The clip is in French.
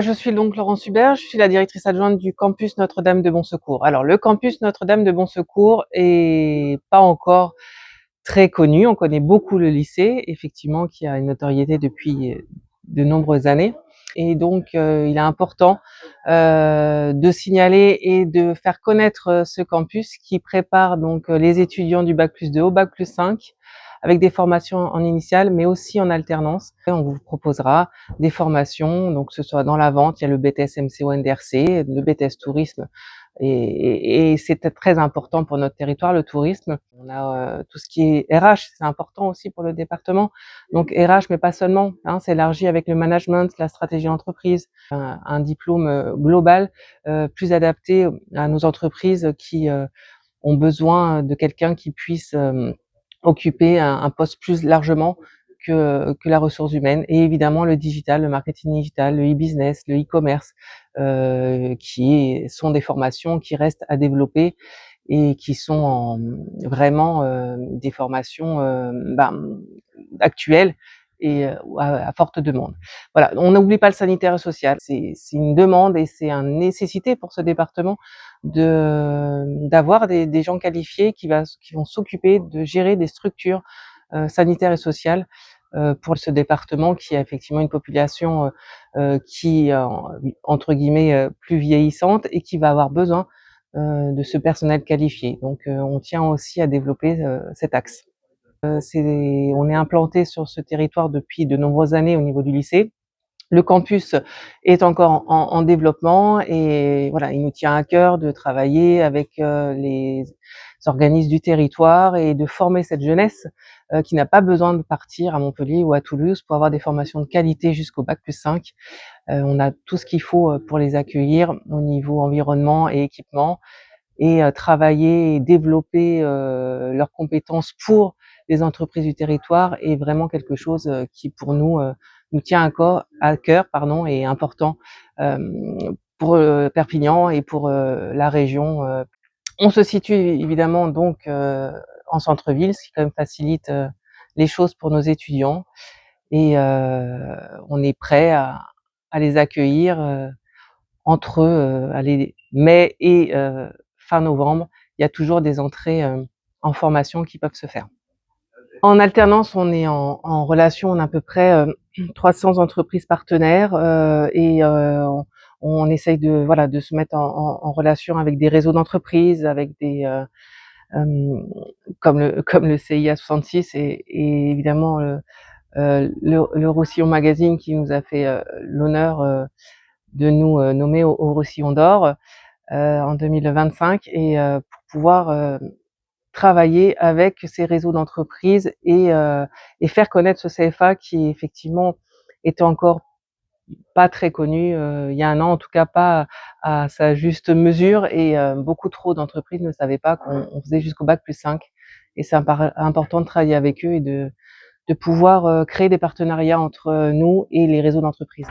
Je suis donc Laurence Hubert, je suis la directrice adjointe du campus Notre-Dame de Bon-Secours. Alors le campus Notre-Dame de Bon-Secours est pas encore très connu, on connaît beaucoup le lycée, effectivement, qui a une notoriété depuis de nombreuses années. Et donc il est important de signaler et de faire connaître ce campus qui prépare donc les étudiants du bac+2 au bac+5 avec des formations en initiale, mais aussi en alternance. On vous proposera des formations, donc que ce soit dans la vente, il y a le BTS MCO NDRC, le BTS tourisme, et c'est très important pour notre territoire, le tourisme. On a tout ce qui est RH, c'est important aussi pour le département. Donc RH, mais pas seulement, hein, c'est élargi avec le management, la stratégie entreprise, un diplôme global plus adapté à nos entreprises qui ont besoin de quelqu'un qui puisse occuper un poste plus largement que la ressource humaine, et évidemment le digital, le marketing digital, le e-business, le e-commerce, sont des formations qui restent à développer et qui sont vraiment des formations actuelles et à forte demande. Voilà, on n'oublie pas le sanitaire et social, c'est une demande et c'est une nécessité pour ce département d'avoir des gens qualifiés qui vont s'occuper de gérer des structures sanitaires et sociales pour ce département qui a effectivement une population qui entre guillemets plus vieillissante et qui va avoir besoin de ce personnel qualifié. Donc on tient aussi à développer cet axe. On est implanté sur ce territoire depuis de nombreuses années au niveau du lycée. Le campus est encore en développement et voilà, il nous tient à cœur de travailler avec les organismes du territoire et de former cette jeunesse qui n'a pas besoin de partir à Montpellier ou à Toulouse pour avoir des formations de qualité jusqu'au bac+5. On a tout ce qu'il faut pour les accueillir au niveau environnement et équipement, et travailler et développer leurs compétences pour les entreprises du territoire est vraiment quelque chose qui pour nous tient à cœur pardon, et est important pour Perpignan et pour la région. On se situe évidemment donc en centre-ville, ce qui quand même facilite les choses pour nos étudiants, et on est prêt à les accueillir entre allez, mai et fin novembre. Il y a toujours des entrées en formation qui peuvent se faire. En alternance, on est en relation, on a à peu près 300 entreprises partenaires et on essaye de se mettre en relation avec des réseaux d'entreprises, avec des comme le CIA 66 et évidemment le Roussillon Magazine qui nous a fait l'honneur de nous nommer au Roussillon d'or en 2025, et pour pouvoir travailler avec ces réseaux d'entreprises et faire connaître ce CFA qui effectivement était encore pas très connu il y a un an, en tout cas pas à sa juste mesure, et beaucoup trop d'entreprises ne savaient pas qu'on faisait jusqu'au bac+5, et c'est important de travailler avec eux et de pouvoir créer des partenariats entre nous et les réseaux d'entreprises.